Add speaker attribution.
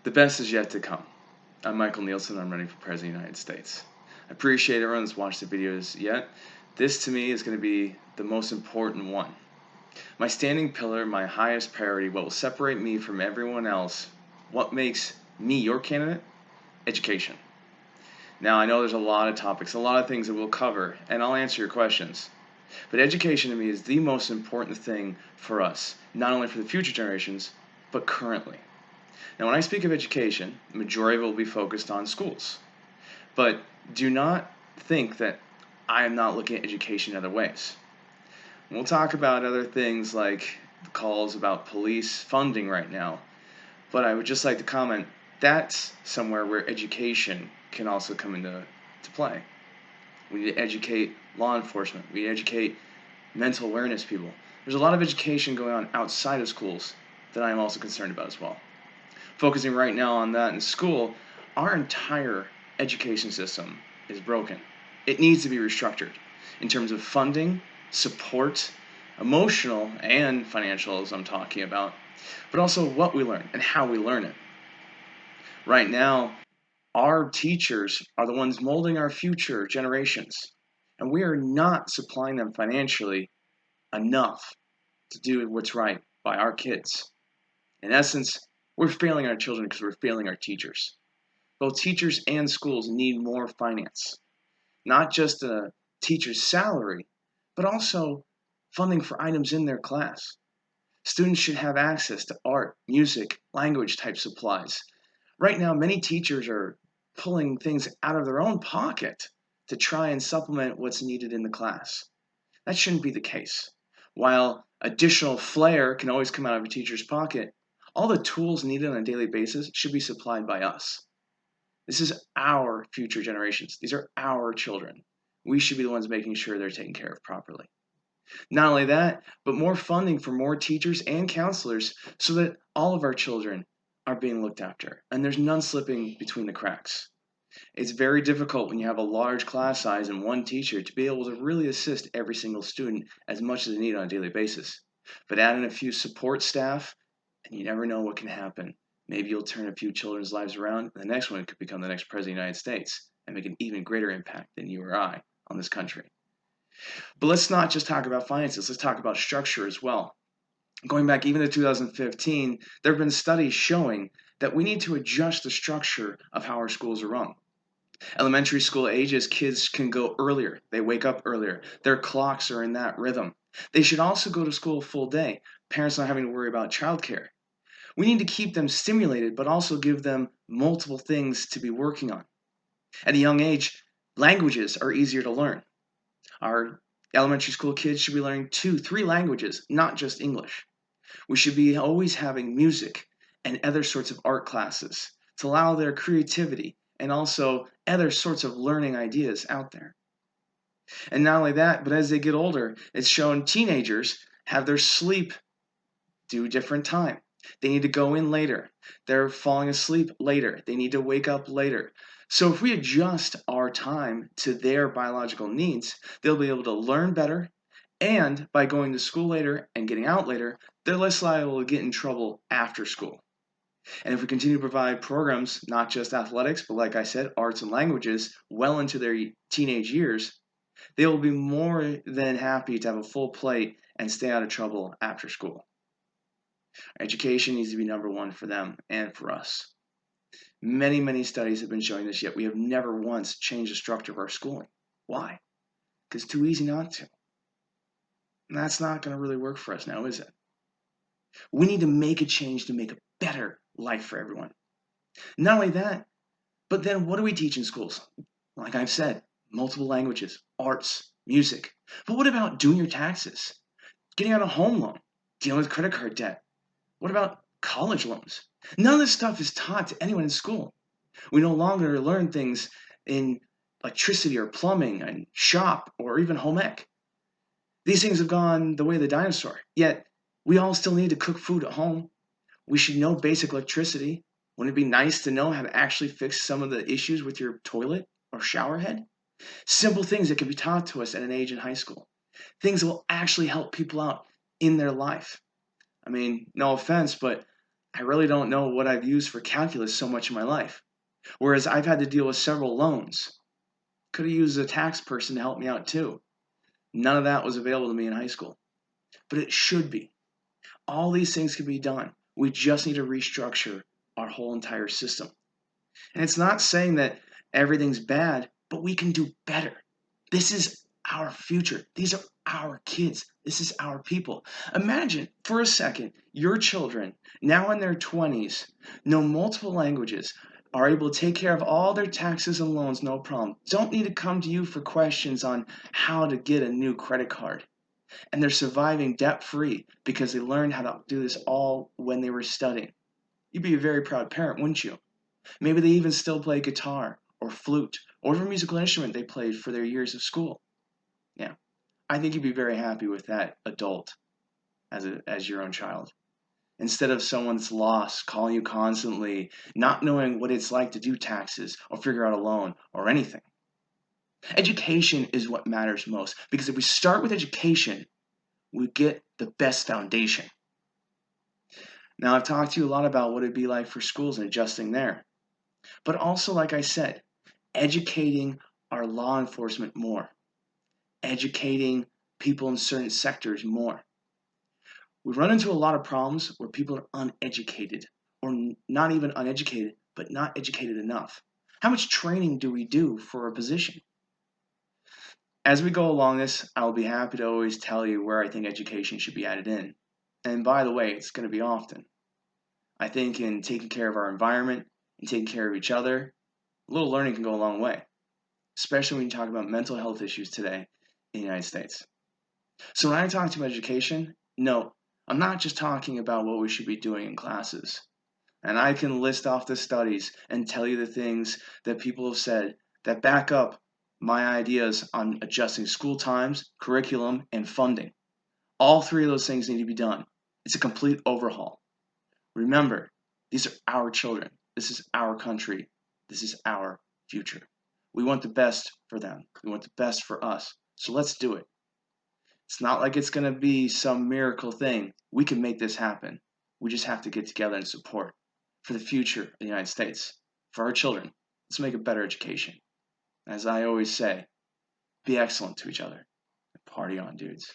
Speaker 1: The best is yet to come. I'm Michael Nielsen. I'm running for President of the United States. I appreciate everyone that's watched the videos yet. This to me is going to be the most important one. My standing pillar, my highest priority, what will separate me from everyone else, what makes me your candidate? Education. Now, I know there's a lot of topics, a lot of things that we'll cover, and I'll answer your questions. But education to me is the most important thing for us, not only for the future generations, but currently. Now, when I speak of education, the majority of it will be focused on schools. But do not think that I am not looking at education in other ways. We'll talk about other things like the calls about police funding right now. But I would just like to comment that's somewhere where education can also come into play. We need to educate law enforcement. We need to educate mental awareness people. There's a lot of education going on outside of schools that I am also concerned about as well. Focusing right now on that in school, our entire education system is broken. It needs to be restructured in terms of funding, support, emotional and financial, as I'm talking about, but also what we learn and how we learn it. Right now, our teachers are the ones molding our future generations, and we are not supplying them financially enough to do what's right by our kids. In essence, we're failing our children because we're failing our teachers. Both teachers and schools need more finance, not just a teacher's salary, but also funding for items in their class. Students should have access to art, music, language type supplies. Right now, many teachers are pulling things out of their own pocket to try and supplement what's needed in the class. That shouldn't be the case. While additional flair can always come out of a teacher's pocket, all the tools needed on a daily basis should be supplied by us. This is our future generations. These are our children. We should be the ones making sure they're taken care of properly. Not only that, but more funding for more teachers and counselors so that all of our children are being looked after and there's none slipping between the cracks. It's very difficult when you have a large class size and one teacher to be able to really assist every single student as much as they need on a daily basis. But add in a few support staff, and you never know what can happen. Maybe you'll turn a few children's lives around, and the next one could become the next president of the United States and make an even greater impact than you or I on this country. But let's not just talk about finances, let's talk about structure as well. Going back even to 2015, there have been studies showing that we need to adjust the structure of how our schools are run. Elementary school ages, kids can go earlier. They wake up earlier. Their clocks are in that rhythm. They should also go to school full day. Parents not having to worry about childcare. We need to keep them stimulated, but also give them multiple things to be working on. At a young age, languages are easier to learn. Our elementary school kids should be learning 2, 3 languages, not just English. We should be always having music and other sorts of art classes to allow their creativity and also other sorts of learning ideas out there. And not only that, but as they get older, it's shown teenagers have their sleep do different time. They need to go in later. They're falling asleep later. They need to wake up later. So if we adjust our time to their biological needs, they'll be able to learn better. And by going to school later and getting out later, they're less liable to get in trouble after school. And if we continue to provide programs, not just athletics, but like I said, arts and languages, well into their teenage years, they will be more than happy to have a full plate and stay out of trouble after school. Education needs to be number one for them and for us. Many, many studies have been showing this, yet we have never once changed the structure of our schooling. Why? Because it's too easy not to. And that's not going to really work for us now, is it? We need to make a change to make a better life for everyone. Not only that, but then what do we teach in schools? Like I've said, multiple languages, arts, music. But what about doing your taxes? Getting out a home loan, dealing with credit card debt? What about college loans? None of this stuff is taught to anyone in school. We no longer learn things in electricity or plumbing and shop or even home ec. These things have gone the way of the dinosaur, yet we all still need to cook food at home. We should know basic electricity. Wouldn't it be nice to know how to actually fix some of the issues with your toilet or shower head? Simple things that can be taught to us at an age in high school. Things that will actually help people out in their life. I mean, no offense, but I really don't know what I've used for calculus so much in my life. Whereas I've had to deal with several loans. Could have used a tax person to help me out too. None of that was available to me in high school. But it should be. All these things can be done. We just need to restructure our whole entire system. And it's not saying that everything's bad, but we can do better. This is our future. These are our kids. This is our people. Imagine for a second your children, now in their 20s, know multiple languages, are able to take care of all their taxes and loans, no problem. Don't need to come to you for questions on how to get a new credit card. And they're surviving debt free because they learned how to do this all when they were studying. You'd be a very proud parent, wouldn't you? Maybe they even still play guitar or flute or whatever musical instrument they played for their years of school. Yeah, I think you'd be very happy with that adult as your own child. Instead of someone that's lost, calling you constantly, not knowing what it's like to do taxes or figure out a loan or anything. Education is what matters most because if we start with education, we get the best foundation. Now, I've talked to you a lot about what it'd be like for schools and adjusting there. But also, like I said, educating our law enforcement more, educating people in certain sectors more. We run into a lot of problems where people are uneducated, or not even uneducated, but not educated enough. How much training do we do for a position? As we go along this, I'll be happy to always tell you where I think education should be added in. And by the way, it's going to be often. I think in taking care of our environment and taking care of each other, a little learning can go a long way, especially when you talk about mental health issues today in the United States. So when I talk to you about education, no, I'm not just talking about what we should be doing in classes. And I can list off the studies and tell you the things that people have said that back up my ideas on adjusting school times, curriculum, and funding. All three of those things need to be done. It's a complete overhaul. Remember, these are our children. This is our country. This is our future. We want the best for them. We want the best for us. So let's do it. It's not like it's going to be some miracle thing. We can make this happen. We just have to get together and support for the future of the United States, for our children. Let's make a better education. As I always say, be excellent to each other. Party on, dudes.